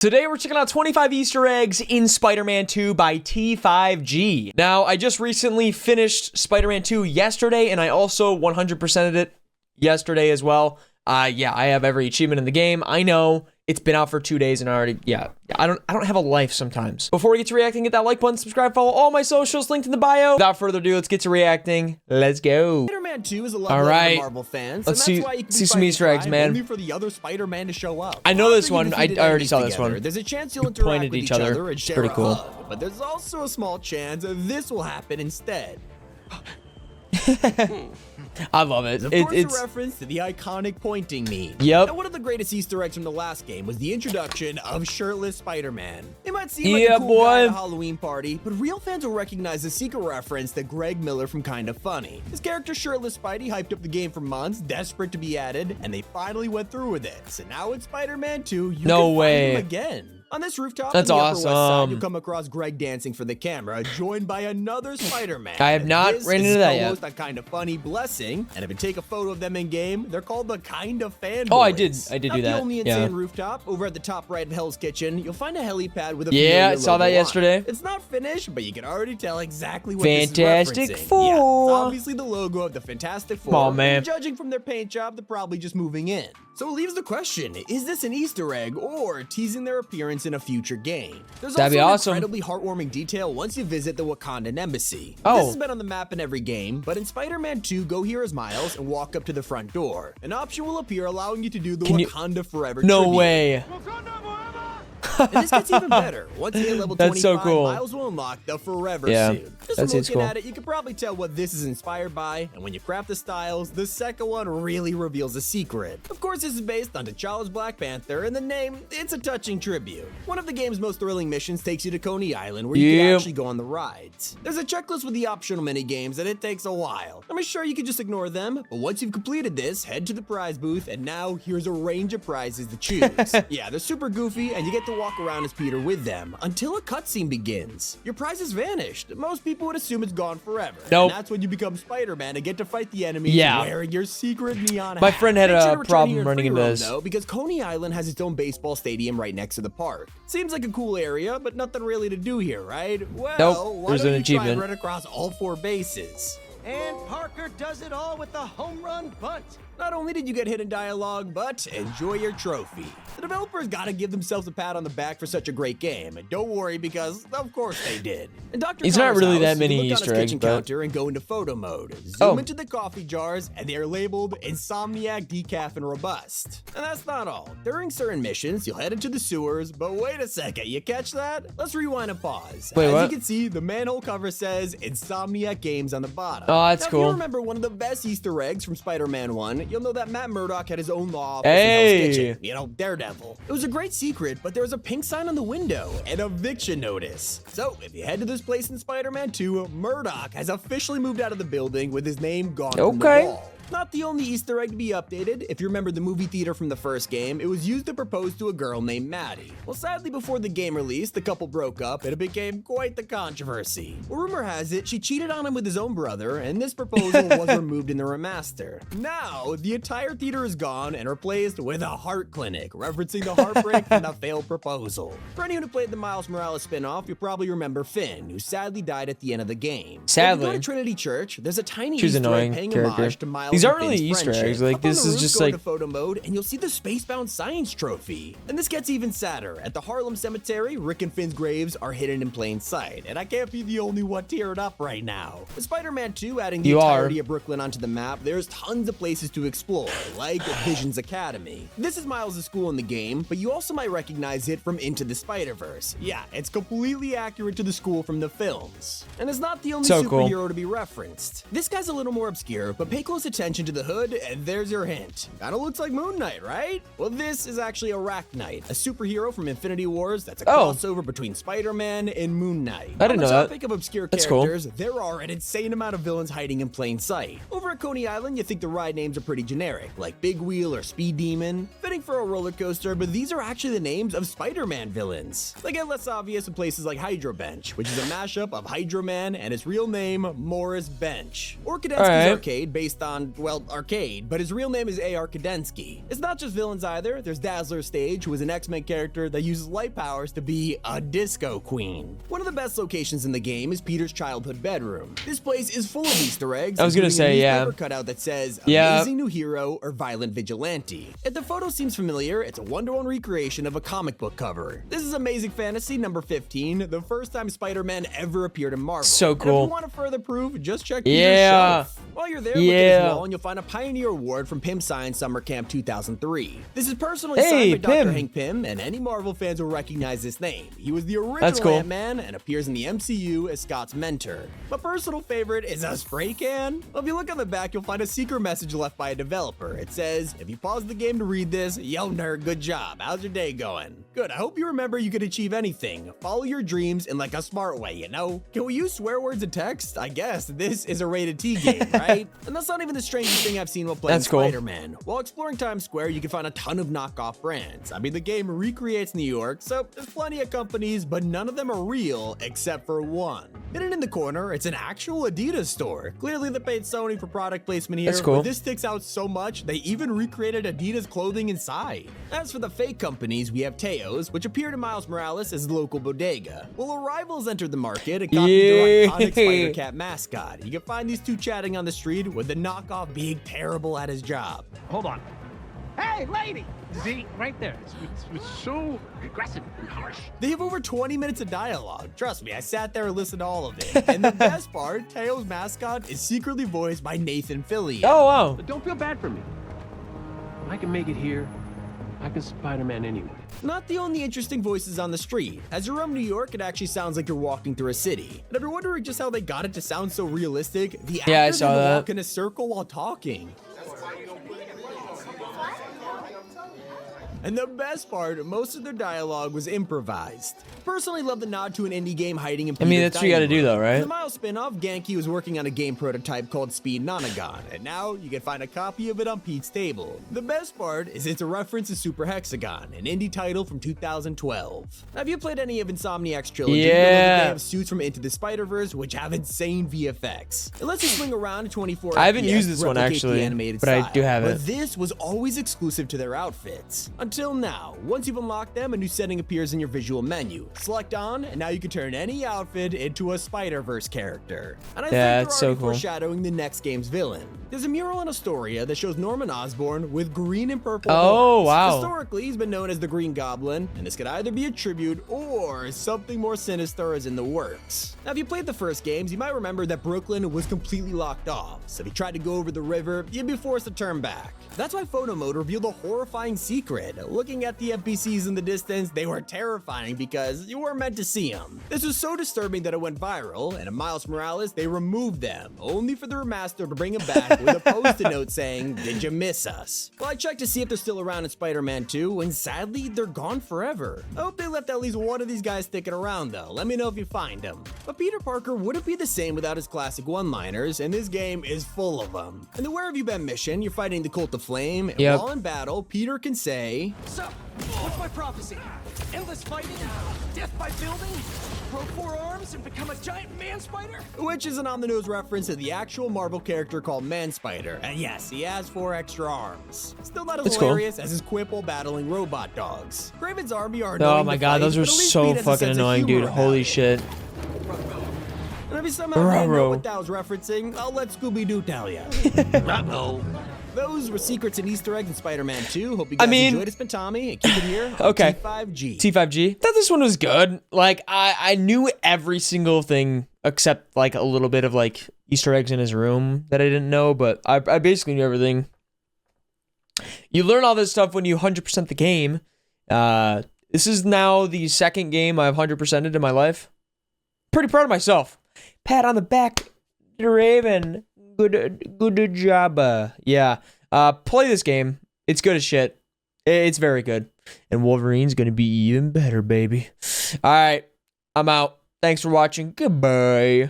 Today we're checking out 25 Easter eggs in Spider-Man 2 by T5G. Now, I just recently finished Spider-Man 2 yesterday, and I also 100%ed it yesterday as well. Yeah, I have every achievement in the game. I know it's been out for 2 days, and I already, I don't have a life sometimes. Before we get to reacting, hit that like button, subscribe, follow all my socials linked in the bio. Without further ado, let's get to reacting. Let's go. Spider-Man 2 is a love letter to Marvel fans. Let's see some Easter eggs, man. Only for the other Spider-Man to show up. I know this one. I already saw this one. There's a chance you'll interact with each other and share pretty cool. a hug, but there's also a small chance this will happen instead. I love it. It's a reference to the iconic pointing meme. Yep. Now, one of the greatest Easter eggs from the last game was the introduction of shirtless Spider-Man. It might seem like a cool guy at a Halloween party, but real fans will recognize the secret reference to Greg Miller from Kinda Funny. His character Shirtless Spidey hyped up the game for months, desperate to be added, and they finally went through with it. So now in Spider-Man 2, you can find him again. On this rooftop in the Upper West Side, you'll come across Greg dancing for the camera, joined by another Spider-Man. I have not ran into that yet. This is a Kinda Funny blessing, and if you take a photo of them in game, they're called the Kinda Fanboys. Oh, I did do that. The only insane rooftop, over at the top right of Hell's Kitchen, you'll find a helipad with a I saw that yesterday. It's not finished, but you can already tell exactly what Fantastic this is referencing. Four. Yeah, it's obviously the logo of the Fantastic Four. Oh man! Judging from their paint job, they're probably just moving in. So it leaves the question: is this an Easter egg or teasing their appearance in a future game? There's That'd also be an awesome. incredibly heartwarming detail once you visit the Wakandan embassy. Oh. This has been on the map in every game, but in Spider-Man 2, go here as Miles and walk up to the front door. An option will appear allowing you to do the Wakanda Forever No tribute. way. And this gets even better. Once you hit level 25, That's so cool. Miles will unlock the Forever suit. Just that seems looking cool. at it, you can probably tell what this is inspired by, and when you craft the styles, the second one really reveals a secret. Of course, this is based on T'Challa's Black Panther, and the name, it's a touching tribute. One of the game's most thrilling missions takes you to Coney Island, where you can actually go on the rides. There's a checklist with the optional mini-games, and it takes a while. I'm sure you can just ignore them, but once you've completed this, head to the prize booth, and now here's a range of prizes to choose. Yeah, they're super goofy, and you get to walk around as Peter with them until a cutscene begins. Your prize has vanished. Most people would assume it's gone forever. Nope. And that's when you become Spider-Man and get to fight the enemy wearing your secret neon hat. My friend had a problem running into this. Though, because Coney Island has its own baseball stadium right next to the park. Seems like a cool area, but nothing really to do here, right? Well, why there's don't an you try and achievement. run across all 4 bases? And Parker does it all with the home run bunt. Not only did you get hidden dialogue, but enjoy your trophy. The developers gotta give themselves a pat on the back for such a great game, and don't worry because of course they did. In Dr. It's not Connor's really house, that many you look Easter on his eggs, kitchen but counter and go into photo mode. Zoom into the coffee jars, and they are labeled Insomniac, Decaf, and Robust. And that's not all. During certain missions, you'll head into the sewers, but wait a second, you catch that? Let's rewind and pause. Wait, As what? you can see, the manhole cover says Insomniac Games on the bottom. Oh, that's now, cool. If you remember one of the best Easter eggs from Spider-Man 1, you'll know that Matt Murdock had his own law office in Hell's Kitchen. You know, Daredevil. It was a great secret, but there was a pink sign on the window, an eviction notice. So, if you head to this place in Spider-Man 2, Murdock has officially moved out of the building with his name gone from the wall. Not the only Easter egg to be updated. If you remember the movie theater from the first game, it was used to propose to a girl named Maddie. Well, sadly, before the game released, the couple broke up and it became quite the controversy. Well, rumor has it, she cheated on him with his own brother, and this proposal was removed in the remaster. Now, the entire theater is gone and replaced with a heart clinic, referencing the heartbreak from the failed proposal. For anyone who played the Miles Morales spin-off, you'll probably remember Finn, who sadly died at the end of the game. Sadly. If you go to Trinity Church, there's a tiny She's Easter egg annoying paying character. homage to Miles. These aren't really Easter eggs. Like, this is just like go to photo mode, and you'll see the Spacebound Science Trophy. And this gets even sadder. At the Harlem Cemetery, Rick and Finn's graves are hidden in plain sight, and I can't be the only one tearing up right now. With Spider-Man 2 adding the entirety of Brooklyn onto the map, there's tons of places to explore, like Vision's Academy. This is Miles' school in the game, but you also might recognize it from Into the Spider-Verse. Yeah, it's completely accurate to the school from the films. And it's not the only superhero to be referenced. This guy's a little more obscure, but pay close attention to the hood, and there's your hint. Kinda looks like Moon Knight, right? Well, this is actually Arachnite, a superhero from Infinity Wars that's a crossover between Spider-Man and Moon Knight. I didn't know that. On the topic of obscure characters, there are an insane amount of villains hiding in plain sight. Over at Coney Island, you think the ride names are pretty generic, like Big Wheel or Speed Demon, fitting for a roller coaster, but these are actually the names of Spider-Man villains. They get less obvious in places like Hydro Bench, which is a mashup of Hydro Man and his real name, Morris Bench. Or Kadensky's Arcade, based on, well, arcade, but his real name is A.R. Kadensky. It's not just villains either. There's Dazzler Stage, who is an X-Men character that uses light powers to be a disco queen. One of the best locations in the game is Peter's childhood bedroom. This place is full of Easter eggs. I was gonna say, yeah. A cutout that says amazing new hero or violent vigilante. If the photo seems familiar, it's a one-to-one recreation of a comic book cover. This is Amazing Fantasy number 15, the first time Spider-Man ever appeared in Marvel. So cool. And if you want to further proof, just check Peter's shelf. While you're there, look at his wall and you'll find a Pioneer Award from Pym Science Summer Camp 2003. This is personally signed by Dr. Hank Pym, and any Marvel fans will recognize this name. He was the original Ant-Man and appears in the MCU as Scott's mentor. My personal favorite is a spray can. Well, if you look on the back, you'll find a secret message left by a developer. It says, if you pause the game to read this, yo nerd, good job. How's your day going? Good, I hope you remember you could achieve anything. Follow your dreams in like a smart way, you know? Can we use swear words in text? I guess this is a rated T game, right? And that's not even the strangest thing I've seen while playing Spider-Man. While exploring Times Square, you can find a ton of knockoff brands. I mean, the game recreates New York, so there's plenty of companies, but none of them are real except for one. Hidden in the corner, it's an actual Adidas store. Clearly, they paid Sony for product placement here, but this sticks out so much, they even recreated Adidas clothing inside. As for the fake companies, we have Teos, which appeared in Miles Morales as the local bodega. Well, Arrivals entered the market and copied their iconic Spider-Cat mascot. You can find these two chatting on the street, with the knockoff being terrible at his job. Hold on. Hey, lady! See, right there. It's so aggressive and harsh. They have over 20 minutes of dialogue. Trust me, I sat there and listened to all of it. And the best part, Teo's mascot is secretly voiced by Nathan Fillion. Oh, wow. But don't feel bad for me. I can make it here. I can Spider-Man anyway. Not the only interesting voices on the street. As you roam New York, it actually sounds like you're walking through a city. And if you're wondering just how they got it to sound so realistic, the actors walk in a circle while talking. And the best part, most of their dialogue was improvised. Personally love the nod to an indie game hiding in Peter's that's what you gotta do though, right? In the Miles spin-off, Genki was working on a game prototype called Speed Nonagon, and now you can find a copy of it on Pete's table. The best part is it's a reference to Super Hexagon, an indie title from 2012. Now, if you played any of Insomniac's trilogy, you'll know that they have suits from Into the Spider-Verse, which have insane VFX. It lets you swing around at 24 I haven't used this one actually, but I do have it. But this was always exclusive to their outfits. Until now, once you've unlocked them, a new setting appears in your visual menu. Select on, and now you can turn any outfit into a Spider-Verse character. And I think they're already foreshadowing the next game's villain. There's a mural in Astoria that shows Norman Osborn with green and purple horns. Historically, he's been known as the Green Goblin, and this could either be a tribute or something more sinister is in the works. Now, if you played the first games, you might remember that Brooklyn was completely locked off, so if you tried to go over the river, you'd be forced to turn back. That's why photo mode revealed a horrifying secret. Looking at the NPCs in the distance, they were terrifying because you weren't meant to see them. This was so disturbing that it went viral, and in Miles Morales, they removed them, only for the remaster to bring them back with a post-it note saying, "Did you miss us?" Well, I checked to see if they're still around in Spider-Man 2, and sadly, they're gone forever. I hope they left at least one of these guys sticking around, though. Let me know if you find them. But Peter Parker wouldn't be the same without his classic one-liners, and this game is full of them. In the Where Have You Been mission, you're fighting the Cult of Flame, and while in battle, Peter can say, "So, what's my prophecy? Endless fighting? Death by building? Grow 4 arms and become a giant man-spider?" Which is an on-the-nose reference to the actual Marvel character called Man-Spider. And yes, he has 4 extra arms. Still not as hilarious as his quip while battling robot dogs. Kraven's army are annoying. Oh my god, those are so fucking annoying, dude. Holy shit. And if you somehow didn't know what that was referencing, I'll let Scooby-Doo tell you. Uh-oh. Those were secrets and Easter eggs in Spider-Man 2. Hope you guys enjoyed. It's been Tommy, and keep it here on T5G. T5G. Thought this one was good. Like, I knew every single thing except, like, a little bit of, like, Easter eggs in his room that I didn't know, but I basically knew everything. You learn all this stuff when you 100% the game. This is now the second game I've 100%ed in my life. Pretty proud of myself. Pat on the back, Draven. Good job. Yeah. Play this game. It's good as shit. It's very good. And Wolverine's gonna be even better, baby. All right. I'm out. Thanks for watching. Goodbye.